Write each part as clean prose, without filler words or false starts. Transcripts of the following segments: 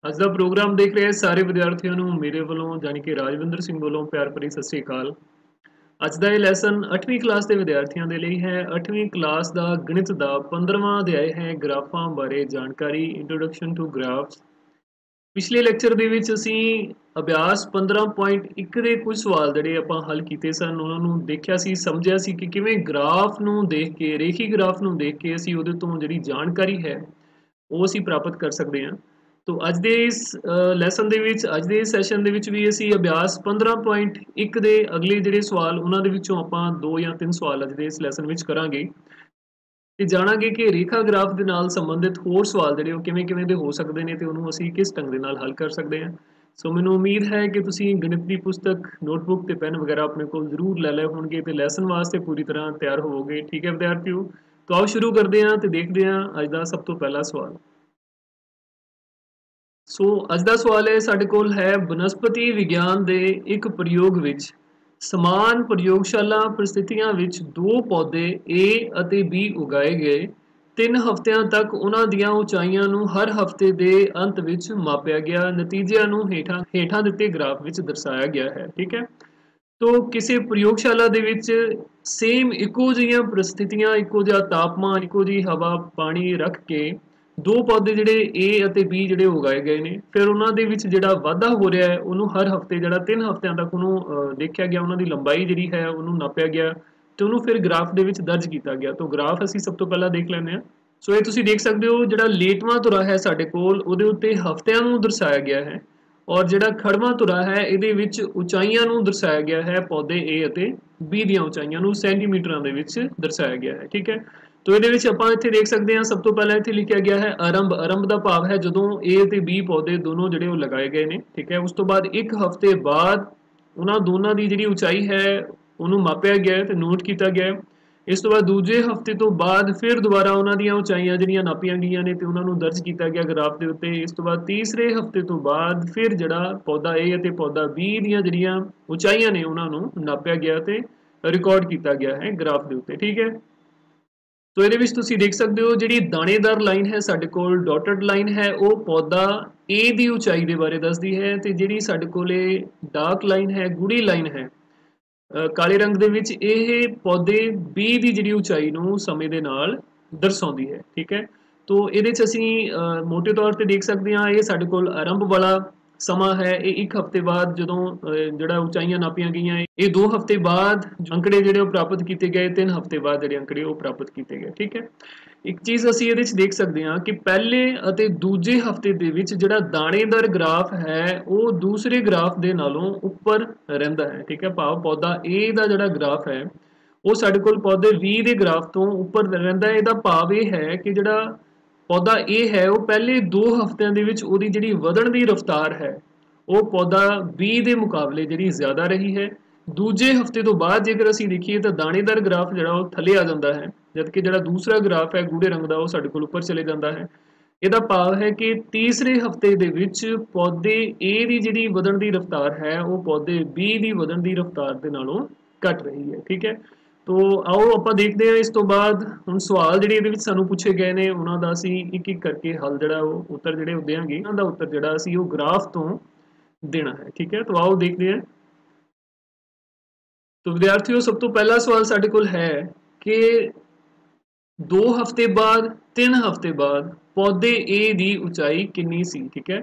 ਅੱਜ ਦਾ ਪ੍ਰੋਗਰਾਮ ਦੇਖ ਰਹੇ ਸਾਰੇ ਵਿਦਿਆਰਥੀਆਂ ਨੂੰ ਮੇਰੇ ਵੱਲੋਂ ਜਾਨੀ ਕਿ ਰਾਜਵਿੰਦਰ ਸਿੰਘ ਵੱਲੋਂ ਪਿਆਰ ਭਰੀ ਸਤਿ ਸ੍ਰੀ ਅਕਾਲ। ਅੱਜ ਦਾ ਇਹ ਲੈਸਨ 8ਵੀਂ ਕਲਾਸ ਦੇ ਵਿਦਿਆਰਥੀਆਂ ਦੇ ਲਈ ਹੈ। 8ਵੀਂ ਕਲਾਸ ਦਾ ਗਣਿਤ ਦਾ 15ਵਾਂ ਅਧਿਆਇ ਹੈ ਗ੍ਰਾਫਾਂ ਬਾਰੇ ਜਾਣਕਾਰੀ, ਇੰਟਰੋਡਕਸ਼ਨ ਟੂ ਗ੍ਰਾਫਸ। ਪਿਛਲੇ ਲੈਕਚਰ ਦੇ ਵਿੱਚ ਅਸੀਂ ਅਭਿਆਸ 15.1 ਦੇ ਕੁਝ ਸਵਾਲ ਜਿਹੜੇ ਆਪਾਂ ਹੱਲ ਕੀਤੇ ਸਨ, ਉਹਨਾਂ ਨੂੰ ਦੇਖਿਆ ਸੀ, ਸਮਝਿਆ ਸੀ ਕਿ ਕਿਵੇਂ ਗ੍ਰਾਫ ਨੂੰ ਦੇਖ ਕੇ, ਰੇਖੀ ਗ੍ਰਾਫ ਨੂੰ ਦੇਖ ਕੇ ਅਸੀਂ ਉਹਦੇ ਤੋਂ ਜਿਹੜੀ ਜਾਣਕਾਰੀ ਹੈ ਉਹ ਅਸੀਂ ਪ੍ਰਾਪਤ ਕਰ ਸਕਦੇ ਹਾਂ। ਤੋ ਅੱਜ ਦੇ ਇਸ ਲੈਸਨ ਦੇ ਵਿੱਚ, ਅੱਜ ਦੇ ਇਸ ਸੈਸ਼ਨ ਦੇ ਵਿੱਚ ਵੀ ਅਸੀਂ ਅਭਿਆਸ 15.1 ਦੇ ਅਗਲੇ ਜਿਹੜੇ ਸਵਾਲ ਉਹਨਾਂ ਦੇ ਵਿੱਚੋਂ ਆਪਾਂ 2 ਜਾਂ 3 ਸਵਾਲ ਅੱਜ ਦੇ ਇਸ ਲੈਸਨ ਵਿੱਚ ਕਰਾਂਗੇ ਤੇ ਜਾਣਾਂਗੇ ਕਿ ਰੇਖਾ ਗ੍ਰਾਫ ਦੇ ਨਾਲ ਸੰਬੰਧਿਤ ਹੋਰ ਸਵਾਲ ਜਿਹੜੇ ਉਹ ਕਿਵੇਂ ਕਿਵੇਂ ਦੇ ਹੋ ਸਕਦੇ ਨੇ ਤੇ ਉਹਨੂੰ ਅਸੀਂ ਕਿਸ ਢੰਗ ਦੇ ਨਾਲ ਹੱਲ ਕਰ ਸਕਦੇ ਹਾਂ। ਸੋ ਮੈਨੂੰ ਉਮੀਦ ਹੈ ਕਿ ਤੁਸੀਂ ਗਣਿਤ ਦੀ ਪੁਸਤਕ, ਨੋਟਬੁੱਕ ਤੇ ਪੈਨ ਵਗੈਰਾ ਆਪਣੇ ਕੋਲ ਜ਼ਰੂਰ ਲੈ ਲਏ ਹੋਣਗੇ ਤੇ ਲੈਸਨ ਵਾਸਤੇ ਪੂਰੀ ਤਰ੍ਹਾਂ ਤਿਆਰ ਹੋਵੋਗੇ। ਠੀਕ ਹੈ ਵਿਦਿਆਰਥੀਓ, ਤਾਂ ਆਓ ਸ਼ੁਰੂ ਕਰਦੇ ਹਾਂ ਤੇ ਦੇਖਦੇ ਹਾਂ ਅੱਜ ਦਾ ਸਭ ਤੋਂ ਪਹਿਲਾ ਸਵਾਲ। ਸੋ ਅੱਜ ਦਾ ਸਵਾਲ ਹੈ, ਸਾਡੇ ਕੋਲ ਹੈ ਬਨਸਪਤੀ ਵਿਗਿਆਨ ਦੇ ਇੱਕ ਪ੍ਰਯੋਗ ਵਿੱਚ ਸਮਾਨ ਪ੍ਰਯੋਗਸ਼ਾਲਾ ਪ੍ਰਸਥਿਤੀਆਂ ਵਿੱਚ ਦੋ ਪੌਦੇ A ਅਤੇ B ਉਗਾਏ ਗਏ। 3 ਹਫ਼ਤਿਆਂ ਤੱਕ ਉਹਨਾਂ ਦੀਆਂ ਉਚਾਈਆਂ ਨੂੰ ਹਰ ਹਫ਼ਤੇ ਦੇ ਅੰਤ ਵਿੱਚ ਮਾਪਿਆ ਗਿਆ। ਨਤੀਜਿਆਂ ਨੂੰ ਹੇਠਾਂ ਦਿੱਤੇ ਗ੍ਰਾਫ ਵਿੱਚ ਦਰਸਾਇਆ ਗਿਆ ਹੈ। ਠੀਕ ਹੈ, ਤੋ ਕਿਸੇ ਪ੍ਰਯੋਗਸ਼ਾਲਾ ਦੇ ਵਿੱਚ ਸੇਮ ਇੱਕੋ ਜਿਹੀਆਂ ਪ੍ਰਸਥਿਤੀਆਂ, ਇੱਕੋ ਜਿਹਾ ਤਾਪਮਾਨ, ਇੱਕੋ ਜਿਹੀ ਹਵਾ ਪਾਣੀ ਰੱਖ ਕੇ ਦੋ ਪੌਦੇ ਜਿਹੜੇ A ਅਤੇ B ਜਿਹੜੇ ਉਗਾਏ ਗਏ ਨੇ। ਫਿਰ ਉਹਨਾਂ ਦੇ ਵਿੱਚ ਜਿਹੜਾ ਵਾਧਾ ਹੋ ਰਿਹਾ ਹੈ ਉਹਨੂੰ ਹਰ ਹਫ਼ਤੇ ਜਿਹੜਾ 3 ਹਫ਼ਤਿਆਂ ਤੱਕ ਉਹਨੂੰ ਦੇਖਿਆ ਗਿਆ, ਉਹਨਾਂ ਦੀ ਲੰਬਾਈ ਜਿਹੜੀ ਹੈ ਉਹਨੂੰ ਨਾਪਿਆ ਗਿਆ ਤੇ ਉਹਨੂੰ ਫਿਰ ਗ੍ਰਾਫ ਦੇ ਵਿੱਚ ਦਰਜ ਕੀਤਾ ਗਿਆ। ਤਾਂ ਗ੍ਰਾਫ ਅਸੀਂ ਸਭ ਤੋਂ ਪਹਿਲਾਂ ਦੇਖ ਲੈਂਦੇ ਹਾਂ। ਸੋ ਇਹ ਤੁਸੀਂ ਦੇਖ ਸਕਦੇ ਹੋ, ਜਿਹੜਾ ਲੇਟਵਾਂ ਧੁਰਾ ਹੈ ਸਾਡੇ ਕੋਲ ਉਹਦੇ ਉੱਤੇ ਹਫ਼ਤਿਆਂ ਨੂੰ ਦਰਸਾਇਆ ਗਿਆ ਹੈ ਔਰ ਜਿਹੜਾ ਖੜਵਾਂ ਧੁਰਾ ਹੈ ਇਹਦੇ ਵਿੱਚ ਉਚਾਈਆਂ ਨੂੰ ਦਰਸਾਇਆ ਗਿਆ ਹੈ। ਪੌਦੇ A ਅਤੇ B ਦੀਆਂ ਉਚਾਈਆਂ ਨੂੰ ਸੈਂਟੀਮੀਟਰਾਂ ਦੇ ਵਿੱਚ ਦਰਸਾਇਆ ਗਿਆ ਹੈ। ਠੀਕ ਹੈ, ਤੋ ਇਹਦੇ ਵਿੱਚ ਆਪਾਂ ਇੱਥੇ ਦੇਖ ਸਕਦੇ ਹਾਂ, ਸਭ ਤੋਂ ਪਹਿਲਾਂ ਇੱਥੇ ਲਿਖਿਆ ਗਿਆ ਹੈ ਆਰੰਭ। ਆਰੰਭ ਦਾ ਭਾਵ ਹੈ ਜਦੋਂ A ਅਤੇ B ਪੌਦੇ ਦੋਨੋਂ ਜਿਹੜੇ ਉਹ ਲਗਾਏ ਗਏ ਨੇ। ਠੀਕ ਹੈ, ਉਸ ਤੋਂ ਬਾਅਦ 1 ਹਫ਼ਤੇ ਬਾਅਦ ਉਹਨਾਂ ਦੋਨਾਂ ਦੀ ਜਿਹੜੀ ਉਚਾਈ ਹੈ ਉਹਨੂੰ ਮਾਪਿਆ ਗਿਆ ਤੇ ਨੋਟ ਕੀਤਾ ਗਿਆ। ਇਸ ਤੋਂ ਬਾਅਦ ਦੂਜੇ ਹਫ਼ਤੇ ਤੋਂ ਬਾਅਦ ਫਿਰ ਦੁਬਾਰਾ ਉਹਨਾਂ ਦੀਆਂ ਉਚਾਈਆਂ ਜਿਹੜੀਆਂ ਨਾਪੀਆਂ ਗਈਆਂ ਨੇ ਤੇ ਉਹਨਾਂ ਨੂੰ ਦਰਜ ਕੀਤਾ ਗਿਆ ਗ੍ਰਾਫ ਦੇ ਉੱਤੇ। ਇਸ ਤੋਂ ਬਾਅਦ ਤੀਸਰੇ ਹਫ਼ਤੇ ਤੋਂ ਬਾਅਦ ਫਿਰ ਜਿਹੜਾ ਪੌਦਾ A ਅਤੇ ਪੌਦਾ B ਦੀਆਂ ਜਿਹੜੀਆਂ ਉਚਾਈਆਂ ਨੇ ਉਹਨਾਂ ਨੂੰ ਨਾਪਿਆ ਗਿਆ ਤੇ ਰਿਕਾਰਡ ਕੀਤਾ ਗਿਆ ਹੈ ਗ੍ਰਾਫ ਦੇ ਉੱਤੇ। ਠੀਕ ਹੈ, ਤੋ ਇਹਦੇ ਵਿੱਚ ਤੁਸੀਂ ਦੇਖ ਸਕਦੇ ਹੋ ਜਿਹੜੀ ਦਾਣੇਦਾਰ ਲਾਈਨ ਹੈ ਸਾਡੇ ਕੋਲ, ਡਾਟਡ ਲਾਈਨ ਹੈ, ਉਹ ਪੌਦਾ A ਦੀ ਉਚਾਈ ਦੇ ਬਾਰੇ ਦੱਸਦੀ ਹੈ ਤੇ ਜਿਹੜੀ ਸਾਡੇ ਕੋਲੇ ਡਾਰਕ ਲਾਈਨ ਹੈ, ਗੂੜੀ ਲਾਈਨ ਹੈ ਕਾਲੇ ਰੰਗ ਦੇ ਵਿੱਚ, ਇਹ ਪੌਦੇ B ਦੀ ਜਿਹੜੀ ਉਚਾਈ ਨੂੰ ਸਮੇਂ ਦੇ ਨਾਲ ਦਰਸਾਉਂਦੀ ਹੈ। ਠੀਕ ਹੈ, ਤੋ ਇਹਦੇ 'ਚ ਅਸੀਂ ਮੋਟੇ ਤੌਰ ਤੇ ਦੇਖ ਸਕਦੇ ਹਾਂ, ਇਹ ਸਾਡੇ ਕੋਲ ਆਰੰਭ ਵਾਲਾ ਸਮਾਂ ਹੈ। ਇਹ 1 ਹਫ਼ਤੇ ਬਾਅਦ ਜਦੋਂ ਜਿਹੜਾ ਉਚਾਈਆਂ ਨਾਪੀਆਂ ਗਈਆਂ, ਇਹ 2 ਹਫ਼ਤੇ ਬਾਅਦ ਅੰਕੜੇ ਜਿਹੜੇ ਉਹ ਪ੍ਰਾਪਤ ਕੀਤੇ ਗਏ, 3 ਹਫ਼ਤੇ ਬਾਅਦ ਜਿਹੜੇ ਅੰਕੜੇ ਉਹ ਪ੍ਰਾਪਤ ਕੀਤੇ ਗਏ। ਠੀਕ ਹੈ, ਇੱਕ ਚੀਜ਼ ਅਸੀਂ ਇਹਦੇ 'ਚ ਦੇਖ ਸਕਦੇ ਹਾਂ ਕਿ ਪਹਿਲੇ ਅਤੇ ਦੂਜੇ ਹਫ਼ਤੇ ਦੇ ਵਿੱਚ ਜਿਹੜਾ ਦਾਣੇਦਾਰ ਗ੍ਰਾਫ ਹੈ ਉਹ ਦੂਸਰੇ ਗ੍ਰਾਫ ਦੇ ਨਾਲੋਂ ਉੱਪਰ ਰਹਿੰਦਾ ਹੈ। ਠੀਕ ਹੈ, ਭਾਵ ਪੌਦਾ A ਦਾ ਜਿਹੜਾ ਗ੍ਰਾਫ ਹੈ ਉਹ ਸਾਡੇ ਕੋਲ ਪੌਦੇ B ਦੇ ਗ੍ਰਾਫ ਤੋਂ ਉੱਪਰ ਰਹਿੰਦਾ ਹੈ। ਇਹਦਾ ਭਾਵ ਇਹ ਹੈ ਕਿ ਜਿਹੜਾ ਪੌਦਾ A ਹੈ ਉਹ ਪਹਿਲੇ 2 ਹਫ਼ਤਿਆਂ ਦੇ ਵਿੱਚ ਉਹਦੀ ਜਿਹੜੀ ਵਧਣ ਦੀ ਰਫ਼ਤਾਰ ਹੈ ਉਹ ਪੌਦਾ B ਦੇ ਮੁਕਾਬਲੇ ਜਿਹੜੀ ਜ਼ਿਆਦਾ ਰਹੀ ਹੈ। ਦੂਜੇ ਹਫ਼ਤੇ ਤੋਂ ਬਾਅਦ ਜੇਕਰ ਅਸੀਂ ਦੇਖੀਏ ਤਾਂ ਦਾਣੇਦਾਰ ਗ੍ਰਾਫ ਜਿਹੜਾ ਉਹ ਥੱਲੇ ਆ ਜਾਂਦਾ ਹੈ, ਜਦਕਿ ਜਿਹੜਾ ਦੂਸਰਾ ਗ੍ਰਾਫ ਹੈ ਗੂੜੇ ਰੰਗ ਦਾ ਉਹ ਸਾਡੇ ਕੋਲ ਉੱਪਰ ਚਲੇ ਜਾਂਦਾ ਹੈ। ਇਹਦਾ ਭਾਵ ਹੈ ਕਿ ਤੀਸਰੇ ਹਫ਼ਤੇ ਦੇ ਵਿੱਚ ਪੌਦੇ A ਦੀ ਜਿਹੜੀ ਵਧਣ ਦੀ ਰਫ਼ਤਾਰ ਹੈ ਉਹ ਪੌਦੇ B ਦੀ ਵਧਣ ਦੀ ਰਫ਼ਤਾਰ ਦੇ ਨਾਲੋਂ ਘੱਟ ਰਹੀ ਹੈ। ਠੀਕ ਹੈ, ਤੋ ਆਓ ਆਪਾਂ ਦੇਖਦੇ ਹਾਂ। ਇਸ ਤੋਂ ਬਾਅਦ ਹੁਣ ਸਵਾਲ ਜਿਹੜੇ ਇਹਦੇ ਵਿੱਚ ਸਾਨੂੰ ਪੁੱਛੇ ਗਏ ਨੇ ਉਹਨਾਂ ਦਾ ਅਸੀਂ ਇੱਕ ਇੱਕ ਕਰਕੇ ਹੱਲ ਜਿਹੜਾ ਉਹ ਉੱਤਰ ਜਿਹੜੇ ਉਹ ਦੇਵਾਂਗੇ। ਉਹਨਾਂ ਦਾ ਉੱਤਰ ਜਿਹੜਾ ਅਸੀਂ ਉਹ ਗ੍ਰਾਫ ਤੋਂ ਦੇਣਾ ਹੈ। ਠੀਕ ਹੈ, ਤੋ ਆਓ ਦੇਖਦੇ ਹਾਂ। ਤੋ ਵਿਦਿਆਰਥੀਓ, ਸਭ ਤੋਂ ਪਹਿਲਾ ਸਵਾਲ ਸਾਡੇ ਕੋਲ ਹੈ ਕਿ 2 ਹਫ਼ਤੇ ਬਾਅਦ, 3 ਹਫ਼ਤੇ ਬਾਅਦ ਪੌਦੇ A ਦੀ ਉਚਾਈ ਕਿੰਨੀ ਸੀ। ਠੀਕ ਹੈ,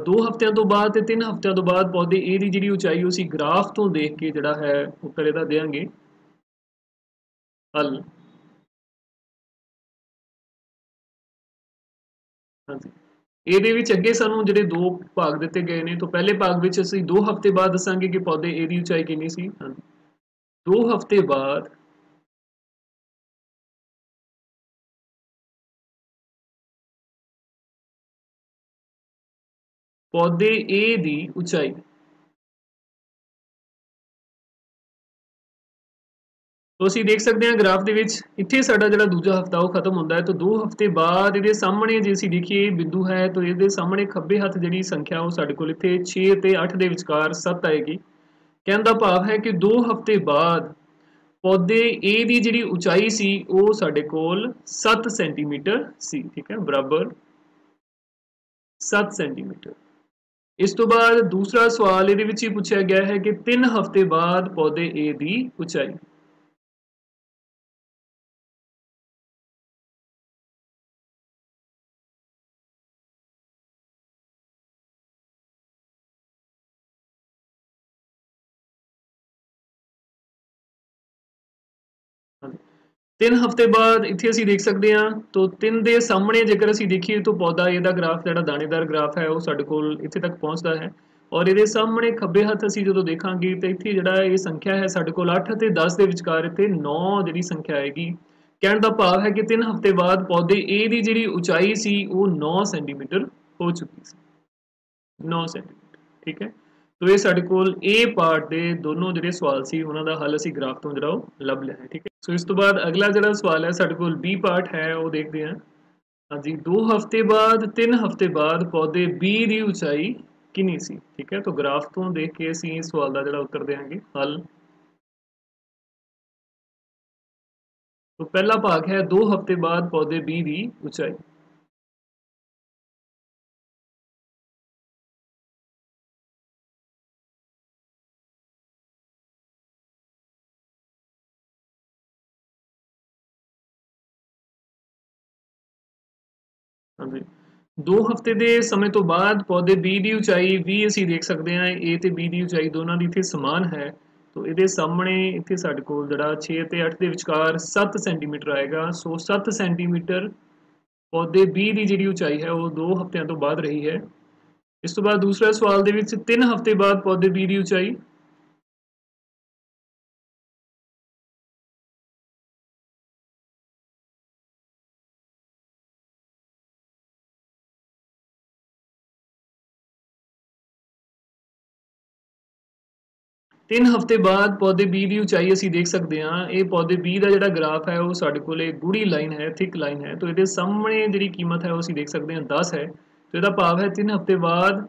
2 ਹਫ਼ਤਿਆਂ ਤੋਂ ਬਾਅਦ ਤੇ 3 ਹਫ਼ਤਿਆਂ ਤੋਂ ਬਾਅਦ ਪੌਦੇ A ਦੀ ਜਿਹੜੀ ਉਚਾਈ ਉਹ ਅਸੀਂ ਗ੍ਰਾਫ ਤੋਂ ਦੇਖ ਕੇ ਜਿਹੜਾ ਹੈ ਉੱਤਰ ਇਹਦਾ ਦੇਵਾਂਗੇ ਹੱਲ। ਹਾਂਜੀ, ਇਹਦੇ ਵਿੱਚ ਅੱਗੇ ਸਾਨੂੰ ਜਿਹੜੇ 2 ਭਾਗ ਦਿੱਤੇ ਗਏ ਨੇ, ਤਾਂ ਪਹਿਲੇ ਭਾਗ ਵਿੱਚ ਅਸੀਂ 2 ਹਫ਼ਤੇ ਬਾਅਦ ਦੱਸਾਂਗੇ ਕਿ ਪੌਦੇ A ਦੀ ਉਚਾਈ ਕਿੰਨੀ ਸੀ। 2 ਹਫ਼ਤੇ ਬਾਅਦ ਪੌਦੇ A ਦੀ ਉਚਾਈ, तो ਅਸੀਂ ਦੇਖ ਸਕਦੇ ਹਾਂ ਗ੍ਰਾਫ ਦੇ ਵਿੱਚ ਇੱਥੇ ਸਾਡਾ ਜਿਹੜਾ ਦੂਜਾ ਹਫ਼ਤਾ ਉਹ ਖਤਮ ਹੁੰਦਾ ਹੈ। ਤਾਂ 2 ਹਫ਼ਤੇ ਬਾਅਦ ਇਹਦੇ ਸਾਹਮਣੇ ਜੇ ਅਸੀਂ ਦੇਖੀਏ ਬਿੰਦੂ ਹੈ ਤਾਂ ਇਹਦੇ ਸਾਹਮਣੇ ਖੱਬੇ ਹੱਥ ਜਿਹੜੀ ਸੰਖਿਆ ਉਹ ਸਾਡੇ ਕੋਲ ਇੱਥੇ 6 ਅਤੇ 8 ਦੇ ਵਿਚਕਾਰ 7 ਆਏਗੀ। ਕਹਿਣ ਦਾ ਭਾਵ ਹੈ ਕਿ 2 ਹਫ਼ਤੇ ਬਾਅਦ ਪੌਦੇ A ਦੀ ਜਿਹੜੀ ਉਚਾਈ ਸੀ ਉਹ ਸਾਡੇ ਕੋਲ 7 ਸੈਂਟੀਮੀਟਰ ਸੀ। ਠੀਕ ਹੈ, ਬਰਾਬਰ 7 ਸੈਂਟੀਮੀਟਰ। ਇਸ ਤੋਂ ਬਾਅਦ ਦੂਸਰਾ ਸਵਾਲ ਇਹਦੇ ਵਿੱਚ ਹੀ ਪੁੱਛਿਆ ਗਿਆ ਹੈ ਕਿ 3 ਹਫ਼ਤੇ ਬਾਅਦ ਪੌਦੇ A ਦੀ ਉਚਾਈ। ਹਾਂਜੀ। 3 ਹਫ਼ਤੇ ਬਾਅਦ ਇੱਥੇ ਅਸੀਂ ਦੇਖ ਸਕਦੇ ਹਾਂ, ਤੋਂ 3 ਦੇ ਸਾਹਮਣੇ ਜੇਕਰ ਅਸੀਂ ਦੇਖੀਏ ਤਾਂ ਪੌਦਾ A ਦਾ ਗ੍ਰਾਫ ਜਿਹੜਾ ਦਾਣੇਦਾਰ ਗ੍ਰਾਫ ਹੈ ਉਹ ਸਾਡੇ ਕੋਲ ਇੱਥੇ ਤੱਕ ਪਹੁੰਚਦਾ ਹੈ, ਔਰ ਇਹਦੇ ਸਾਹਮਣੇ ਖੱਬੇ ਹੱਥ ਅਸੀਂ ਜਦੋਂ ਦੇਖਾਂਗੇ ਤਾਂ ਇੱਥੇ ਜਿਹੜਾ ਇਹ ਸੰਖਿਆ ਹੈ ਸਾਡੇ ਕੋਲ 8 ਅਤੇ 10 ਦੇ ਵਿਚਕਾਰ ਇੱਥੇ 9 ਜਿਹੜੀ ਸੰਖਿਆ ਆਏਗੀ। ਕਹਿਣ ਦਾ ਭਾਵ ਹੈ ਕਿ 3 ਹਫ਼ਤੇ ਬਾਅਦ ਪੌਦੇ A ਦੀ ਜਿਹੜੀ ਉਚਾਈ ਸੀ ਉਹ 9 ਸੈਂਟੀਮੀਟਰ ਹੋ ਚੁੱਕੀ ਸੀ। 9 ਸੈਂਟੀਮੀਟਰ, ਠੀਕ ਹੈ। ਤੋ ਇਹ ਸਾਡੇ ਕੋਲ A ਪਾਰਟ ਦੇ ਦੋਨੋਂ ਜਿਹੜੇ ਸਵਾਲ ਸੀ ਉਹਨਾਂ ਦਾ ਹੱਲ ਅਸੀਂ ਗ੍ਰਾਫ ਤੋਂ ਜਿਹੜਾ ਉਹ ਲੱਭ ਲਿਆ ਹੈ, ਠੀਕ ਹੈ। ਸੋ ਇਸ ਤੋਂ ਬਾਅਦ ਅਗਲਾ ਜਿਹੜਾ ਸਵਾਲ ਹੈ ਸਾਡੇ ਕੋਲ B ਪਾਰਟ ਹੈ ਉਹ ਦੇਖਦੇ ਹਾਂ। ਹਾਂਜੀ, 2 ਹਫ਼ਤੇ ਬਾਅਦ 3 ਹਫ਼ਤੇ ਬਾਅਦ ਪੌਦੇ B ਦੀ ਉਚਾਈ ਕਿੰਨੀ ਸੀ, ਠੀਕ ਹੈ। ਤਾਂ ਗ੍ਰਾਫ ਤੋਂ ਦੇਖ ਕੇ ਅਸੀਂ ਇਸ ਸਵਾਲ ਦਾ ਜਿਹੜਾ ਉੱਤਰ ਦੇਵਾਂਗੇ ਹੱਲ। तो पहला भाग है 2 हफ्ते बाद पौधे B की ऊंचाई। हाँ जी, 2 ਹਫ਼ਤੇ ਦੇ ਸਮੇਂ ਤੋਂ ਬਾਅਦ ਪੌਦੇ B ਦੀ ਉਚਾਈ ਵੀ ਅਸੀਂ ਦੇਖ ਸਕਦੇ ਹਾਂ A ਤੇ B ਦੀ ਉਚਾਈ ਦੋਨਾਂ ਦੀ ਇੱਥੇ ਸਮਾਨ ਹੈ। ਤੋ ਇਹਦੇ ਸਾਹਮਣੇ ਇੱਥੇ ਸਾਡੇ ਕੋਲ ਜਿਹੜਾ 6 ਤੇ 8 ਦੇ ਵਿਚਕਾਰ 7 ਸੈਂਟੀਮੀਟਰ ਆਏਗਾ। ਸੋ 7 ਸੈਂਟੀਮੀਟਰ ਪੌਦੇ B ਦੀ ਜਿਹੜੀ ਉਚਾਈ ਹੈ ਉਹ 2 ਹਫ਼ਤਿਆਂ ਤੋਂ ਬਾਅਦ ਰਹੀ ਹੈ। ਇਸ ਤੋਂ ਬਾਅਦ ਦੂਸਰਾ ਸਵਾਲ ਦੇ ਵਿੱਚ 3 ਹਫ਼ਤੇ ਬਾਅਦ ਪੌਦੇ B ਦੀ ਉਚਾਈ। 3 ਹਫ਼ਤੇ ਬਾਅਦ ਪੌਦੇ B ਦੀ ਉਚਾਈ ਅਸੀਂ ਦੇਖ ਸਕਦੇ ਹਾਂ। ਇਹ ਪੌਦੇ B ਦਾ ਜਿਹੜਾ ਗ੍ਰਾਫ ਹੈ ਉਹ ਸਾਡੇ ਕੋਲ ਗੂੜੀ ਲਾਈਨ ਹੈ, ਥਿਕ ਲਾਈਨ ਹੈ। ਤੋ ਇਹਦੇ ਸਾਹਮਣੇ ਜਿਹੜੀ ਕੀਮਤ ਹੈ ਉਹ ਅਸੀਂ ਦੇਖ ਸਕਦੇ ਹਾਂ 10 ਹੈ। ਤੋ ਇਹਦਾ ਭਾਵ ਹੈ 3 ਹਫ਼ਤੇ ਬਾਅਦ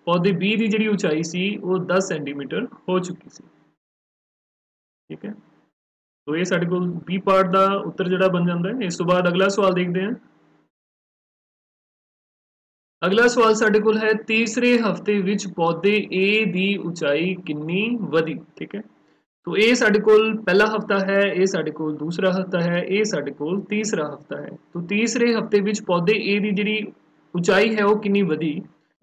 ਪੌਦੇ B ਦੀ ਜਿਹੜੀ ਉਚਾਈ ਸੀ ਉਹ 10 ਸੈਂਟੀਮੀਟਰ ਹੋ ਚੁੱਕੀ ਸੀ, ਠੀਕ ਹੈ। ਤੋ ਇਹ ਸਾਡੇ ਕੋਲ B ਪਾਰਟ ਦਾ ਉੱਤਰ ਜਿਹੜਾ ਬਣ ਜਾਂਦਾ ਹੈ। ਇਸ ਤੋਂ ਬਾਅਦ ਅਗਲਾ ਸਵਾਲ ਦੇਖਦੇ ਹਾਂ। ਅਗਲਾ ਸਵਾਲ ਸਾਡੇ ਕੋਲ ਹੈ ਤੀਸਰੇ ਹਫ਼ਤੇ ਵਿੱਚ ਪੌਦੇ A ਦੀ ਉਚਾਈ ਕਿੰਨੀ ਵਧੀ, ਠੀਕ ਹੈ। ਤੋ ਇਹ ਸਾਡੇ ਕੋਲ ਪਹਿਲਾ ਹਫ਼ਤਾ ਹੈ, ਇਹ ਸਾਡੇ ਕੋਲ ਦੂਸਰਾ ਹਫ਼ਤਾ ਹੈ, ਇਹ ਸਾਡੇ ਕੋਲ ਤੀਸਰਾ ਹਫ਼ਤਾ ਹੈ। ਤੋ ਤੀਸਰੇ ਹਫ਼ਤੇ ਵਿੱਚ ਪੌਦੇ A ਦੀ ਜਿਹੜੀ ਉਚਾਈ ਹੈ ਉਹ ਕਿੰਨੀ ਵਧੀ।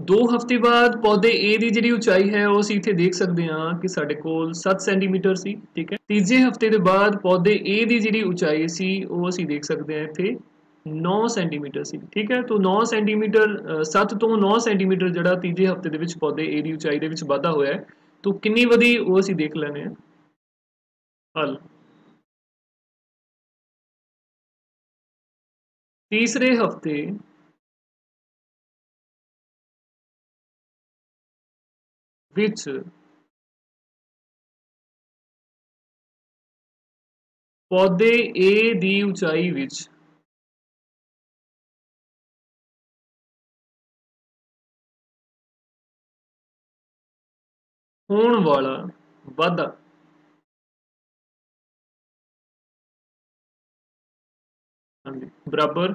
2 ਹਫ਼ਤੇ ਬਾਅਦ ਪੌਦੇ A ਦੀ ਜਿਹੜੀ ਉਚਾਈ ਹੈ ਉਹ ਅਸੀਂ ਇੱਥੇ ਦੇਖ ਸਕਦੇ ਹਾਂ ਕਿ ਸਾਡੇ ਕੋਲ 7 ਸੈਂਟੀਮੀਟਰ ਸੀ, ਠੀਕ ਹੈ। ਤੀਜੇ ਹਫ਼ਤੇ ਦੇ ਬਾਅਦ ਪੌਦੇ A ਦੀ ਜਿਹੜੀ ਉਚਾਈ ਸੀ ਉਹ ਅਸੀਂ ਦੇਖ ਸਕਦੇ ਹਾਂ ਇੱਥੇ 9 ਸੈਂਟੀਮੀਟਰ ਸੀ, ਠੀਕ ਹੈ। ਤੋ 9 ਸੈਂਟੀਮੀਟਰ 7 ਤੋਂ 9 ਸੈਂਟੀਮੀਟਰ ਜਿਹੜਾ ਤੀਜੇ ਹਫ਼ਤੇ ਦੇ ਵਿੱਚ ਪੌਦੇ A ਦੀ ਉਚਾਈ ਦੇ ਵਿੱਚ ਵਾਧਾ ਹੋਇਆ ਹੈ। ਤੋ ਕਿੰਨੀ ਵਧੀ ਉਹ ਅਸੀਂ ਦੇਖ ਲੈਂਦੇ ਹਾਂ ਹੱਲ। ਤੀਸਰੇ ਹਫ਼ਤੇ ਵਿੱਚ ਪੌਦੇ A ਦੀ ਉਚਾਈ ਵਿੱਚ ਹੋਣ ਵਾਲਾ ਵਾਧਾ। ਹਾਂਜੀ, ਬਰਾਬਰ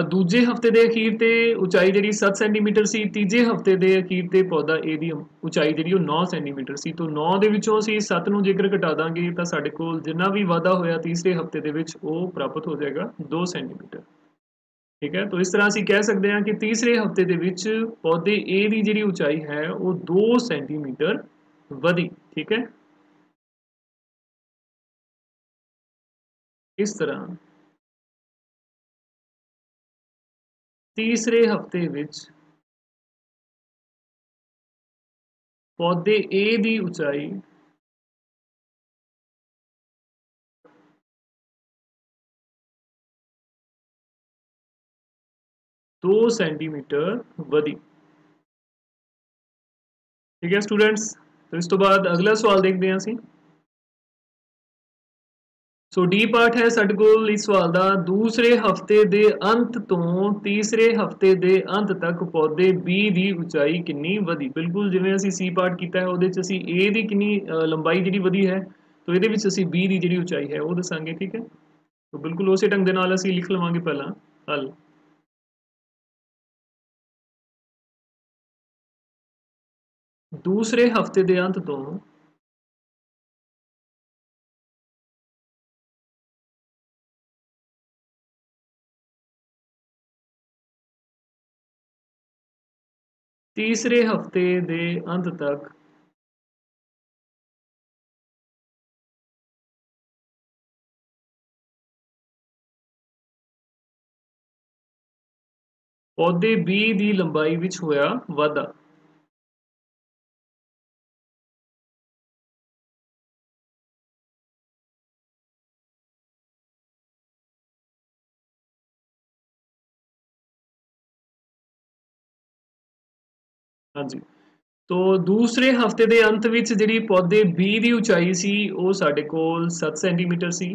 ਦੂਜੇ ਹਫ਼ਤੇ ਦੇ ਅਖੀਰ ਤੇ ਉਚਾਈ ਜਿਹੜੀ 7 ਸੈਂਟੀਮੀਟਰ ਸੀ, ਤੀਜੇ ਹਫ਼ਤੇ ਦੇ ਅਖੀਰ ਤੇ ਪੌਦਾ A ਦੀ ਉਚਾਈ ਜਿਹੜੀ ਉਹ 9 ਸੈਂਟੀਮੀਟਰ ਸੀ। ਤੋਂ 9 ਦੇ ਵਿੱਚੋਂ ਅਸੀਂ 7 ਨੂੰ ਜੇਕਰ ਘਟਾ ਦਾਂਗੇ ਤਾਂ ਸਾਡੇ ਕੋਲ ਜਿੰਨਾ ਵੀ ਵਾਧਾ ਹੋਇਆ ਤੀਸਰੇ ਹਫ਼ਤੇ ਦੇ ਵਿੱਚ ਉਹ ਪ੍ਰਾਪਤ ਹੋ ਜਾਏਗਾ 2 ਸੈਂਟੀਮੀਟਰ, ਠੀਕ ਹੈ। ਤੋਂ ਇਸ ਤਰ੍ਹਾਂ ਅਸੀਂ ਕਹਿ ਸਕਦੇ ਹਾਂ ਕਿ ਤੀਸਰੇ ਹਫ਼ਤੇ ਦੇ ਵਿੱਚ ਪੌਦੇ A ਦੀ ਜਿਹੜੀ ਉਚਾਈ ਹੈ ਉਹ 2 ਸੈਂਟੀਮੀਟਰ ਵਧੀ, ਠੀਕ ਹੈ। ਇਸ ਤਰ੍ਹਾਂ ਤੀਸਰੇ ਹਫ਼ਤੇ ਵਿੱਚ ਪੌਦੇ A ਦੀ ਉਚਾਈ 2 ਸੈਂਟੀਮੀਟਰ ਵਧੀ, ਠੀਕ ਹੈ ਸਟੂਡੈਂਟਸ। तो इस तो बाद अगला सवाल देखते हैं ਅਸੀਂ। ਸੋ ਡੀ ਪਾਰਟ ਹੈ ਸਾਡੇ ਕੋਲ ਇਸ ਸਵਾਲ ਦਾ। ਦੂਸਰੇ ਹਫ਼ਤੇ ਦੇ ਅੰਤ ਤੋਂ ਤੀਸਰੇ ਹਫ਼ਤੇ ਦੇ ਅੰਤ ਤੱਕ ਪੌਦੇ B ਦੀ ਉਚਾਈ ਕਿੰਨੀ ਵਧੀ। ਬਿਲਕੁਲ ਜਿਵੇਂ ਅਸੀਂ C ਪਾਰਟ ਕੀਤਾ ਹੈ ਉਹਦੇ 'ਚ ਅਸੀਂ A ਦੀ ਕਿੰਨੀ ਲੰਬਾਈ ਜਿਹੜੀ ਵਧੀ ਹੈ, ਤਾਂ ਇਹਦੇ ਵਿੱਚ ਅਸੀਂ B ਦੀ ਜਿਹੜੀ ਉਚਾਈ ਹੈ ਉਹ ਦੱਸਾਂਗੇ, ਠੀਕ ਹੈ। ਤਾਂ ਬਿਲਕੁਲ ਉਸੇ ਢੰਗ ਦੇ ਨਾਲ ਅਸੀਂ ਲਿਖ ਲਵਾਂਗੇ ਪਹਿਲਾਂ ਹੱਲ। दूसरे हफ्ते के अंत तो तीसरे हफ्ते के अंत तक पौधे बी की लंबाई विच होया वाधा। हाँ जी। तो दूसरे हफ्ते के अंत विच जिहड़ी पौधे बी की उचाई सी वो साडे कोल 7 सेंटीमीटर सी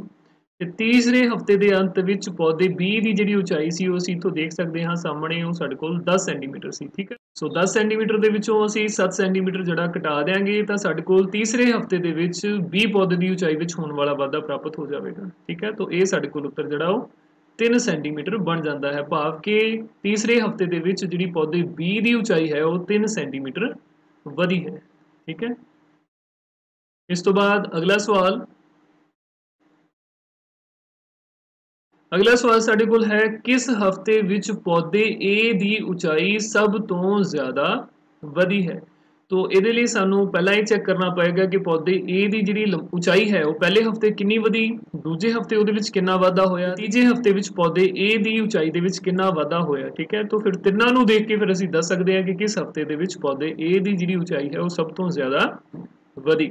ते तीसरे हफ्ते के अंत विच पौधे बी की जिहड़ी उचाई सी वो असीं इत्थों देख सकते हाँ सामने वो साडे कोल 10 सेंटीमीटर सी। ठीक है, सो 10 सेंटीमीटर ਦੇ ਵਿੱਚੋਂ ਅਸੀਂ 7 सेंटीमीटर ਜਿਹੜਾ ਘਟਾ ਦਿਆਂਗੇ ਤਾਂ ਸਾਡੇ ਕੋਲ ਤੀਸਰੇ ਹਫਤੇ ਦੇ ਵਿੱਚ 20 ਪੌਦੇ ਦੀ ਉਚਾਈ ਵਿੱਚ ਹੋਣ ਵਾਲਾ ਵਾਧਾ ਪ੍ਰਾਪਤ ਹੋ ਜਾਵੇਗਾ। ਠੀਕ ਹੈ, ਤਾਂ ਇਹ ਸਾਡੇ ਕੋਲ ਉੱਤਰ ਜਿਹੜਾ ਉਹ 3 सेंटीमीटर ਬਣ ਜਾਂਦਾ ਹੈ, ਭਾਵ ਕਿ ਤੀਸਰੇ ਹਫਤੇ ਦੇ ਵਿੱਚ ਜਿਹੜੀ ਪੌਦੇ 20 ਦੀ ਉਚਾਈ ਹੈ ਉਹ 3 सेंटीमीटर ਵਧੀ ਹੈ। ਠੀਕ ਹੈ, ਇਸ ਤੋਂ ਬਾਅਦ ਅਗਲਾ ਸਵਾਲ ਸਾਡੇ ਕੋਲ ਹੈ ਕਿਸ ਹਫਤੇ ਵਿੱਚ ਪੌਦੇ A ਦੀ ਉਚਾਈ ਸਭ ਤੋਂ ਜ਼ਿਆਦਾ ਵਧੀ ਹੈ। ਤੋ ਇਹਦੇ ਲਈ ਸਾਨੂੰ ਪਹਿਲਾਂ ਇਹ ਚੈੱਕ ਕਰਨਾ ਪਏਗਾ ਕਿ ਪੌਦੇ A ਦੀ ਜਿਹੜੀ ਉਚਾਈ ਹੈ ਉਹ ਪਹਿਲੇ ਹਫਤੇ ਕਿੰਨੀ ਵਧੀ, ਦੂਜੇ ਹਫਤੇ ਉਹਦੇ ਵਿੱਚ ਕਿੰਨਾ ਵਾਧਾ ਹੋਇਆ, ਤੀਜੇ ਹਫਤੇ ਵਿੱਚ ਪੌਦੇ A ਦੀ ਉਚਾਈ ਦੇ ਵਿੱਚ ਕਿੰਨਾ ਵਾਧਾ ਹੋਇਆ। ਠੀਕ ਹੈ, ਤਾਂ ਫਿਰ ਤਿੰਨਾਂ ਨੂੰ ਦੇਖ ਕੇ ਫਿਰ ਅਸੀਂ ਦੱਸ ਸਕਦੇ ਹਾਂ ਕਿ ਕਿਸ ਹਫਤੇ ਦੇ ਵਿੱਚ ਪੌਦੇ A ਦੀ ਜਿਹੜੀ ਉਚਾਈ ਹੈ ਉਹ ਸਭ ਤੋਂ ਜ਼ਿਆਦਾ ਵਧੀ।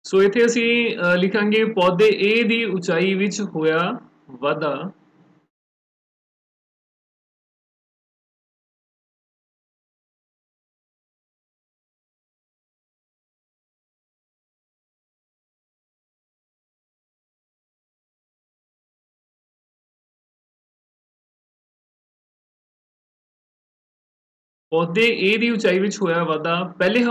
ਸੋ ਇੱਥੇ ਅਸੀਂ ਲਿਖਾਂਗੇ ਪੌਦੇ A ਦੀ ਉਚਾਈ ਵਿੱਚ ਹੋਇਆ ਵਾਧਾ ਪੌਦੇ A ਦੀ ਉਚਾਈ ਵਿੱਚ ਹੋਇਆ ਵਾਧਾ ਪਹਿਲੇ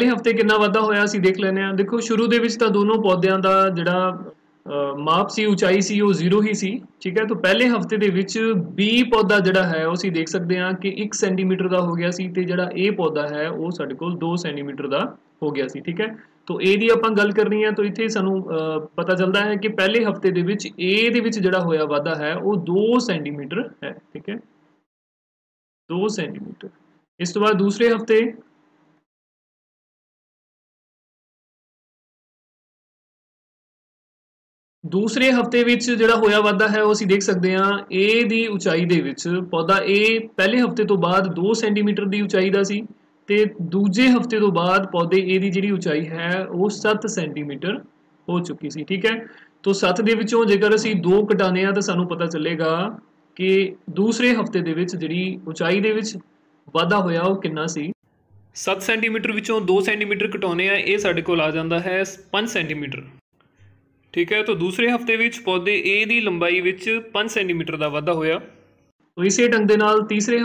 ਹਫਤੇ ਕਿੰਨਾ ਵਾਧਾ ਹੋਇਆ ਅਸੀਂ ਦੇਖ ਲੈਂਦੇ ਹਾਂ। ਦੇਖੋ ਸ਼ੁਰੂ ਦੇ ਵਿੱਚ ਤਾਂ ਦੋਨੋਂ ਪੌਦਿਆਂ ਦਾ ਜਿਹੜਾ ਮਾਪ ਸੀ ਉਚਾਈ ਸੀ ਉਹ 0 ਹੀ ਸੀ। ਠੀਕ ਹੈ, ਤਾਂ ਪਹਿਲੇ ਹਫਤੇ ਦੇ ਵਿੱਚ B ਪੌਦਾ ਜਿਹੜਾ ਹੈ ਉਹ ਅਸੀਂ ਦੇਖ ਸਕਦੇ ਹਾਂ ਕਿ 1 ਸੈਂਟੀਮੀਟਰ ਦਾ ਹੋ ਗਿਆ ਸੀ ਤੇ ਜਿਹੜਾ A ਪੌਦਾ ਹੈ ਉਹ ਸਾਡੇ ਕੋਲ 2 ਸੈਂਟੀਮੀਟਰ ਦਾ ਹੋ ਗਿਆ ਸੀ। ਠੀਕ ਹੈ, ਤਾਂ A ਦੀ ਆਪਾਂ ਗੱਲ ਕਰਨੀ ਹੈ ਤਾਂ ਇੱਥੇ ਸਾਨੂੰ ਪਤਾ ਚੱਲਦਾ ਹੈ ਕਿ ਪਹਿਲੇ ਹਫਤੇ ਦੇ ਵਿੱਚ A ਦੇ ਵਿੱਚ ਜਿਹੜਾ ਹੋਇਆ ਵਾਧਾ ਹੈ ਉਹ 2 ਸੈਂਟੀਮੀਟਰ ਹੈ। ਠੀਕ ਹੈ, 2 ਸੈਂਟੀਮੀਟਰ। ਇਸ ਤੋਂ ਬਾਅਦ ਦੂਸਰੇ ਹਫਤੇ ਵਿੱਚ ਜਿਹੜਾ ਹੋਇਆ ਵਾਧਾ ਹੈ ਉਹ ਅਸੀਂ ਦੇਖ ਸਕਦੇ ਹਾਂ A ਦੀ ਉਚਾਈ ਦੇ ਵਿੱਚ ਪੌਦਾ A ਪਹਿਲੇ ਹਫਤੇ ਤੋਂ ਬਾਅਦ 2 ਸੈਂਟੀਮੀਟਰ ਦੀ ਉਚਾਈ ਦਾ ਸੀ ਤੇ ਦੂਜੇ ਹਫਤੇ ਤੋਂ ਬਾਅਦ ਪੌਦੇ A ਦੀ ਜਿਹੜੀ ਉਚਾਈ ਹੈ ਉਹ 7 ਸੈਂਟੀਮੀਟਰ ਹੋ ਚੁੱਕੀ ਸੀ। ਠੀਕ ਹੈ, ਤਾਂ 7 ਦੇ ਵਿੱਚੋਂ ਜੇਕਰ ਅਸੀਂ 2 ਘਟਾਉਂਦੇ ਹਾਂ ਤਾਂ ਸਾਨੂੰ ਪਤਾ ਚੱਲੇਗਾ ਕਿ ਦੂਸਰੇ ਹਫਤੇ ਦੇ ਵਿੱਚ ਜਿਹੜੀ ਉਚਾਈ ਦੇ ਵਿੱਚ ਵਾਧਾ ਹੋਇਆ ਉਹ ਕਿੰਨਾ ਸੀ। 7 ਸੈਂਟੀਮੀਟਰ ਵਿੱਚੋਂ 2 ਸੈਂਟੀਮੀਟਰ ਘਟਾਉਂਦੇ ਆ ਇਹ ਸਾਡੇ ਕੋਲ ਆ ਜਾਂਦਾ ਹੈ 5 ਸੈਂਟੀਮੀਟਰ। ठीक है, तो दूसरे हफ्ते ਵਿੱਚ ਪੌਦੇ A ਦੀ ਲੰਬਾਈ ਵਿੱਚ 5 ਸੈਂਟੀਮੀਟਰ ਦਾ ਵਾਧਾ ਹੋਇਆ। तो इसे ढंग ਦੇ ਨਾਲ ਤੀਸਰੇ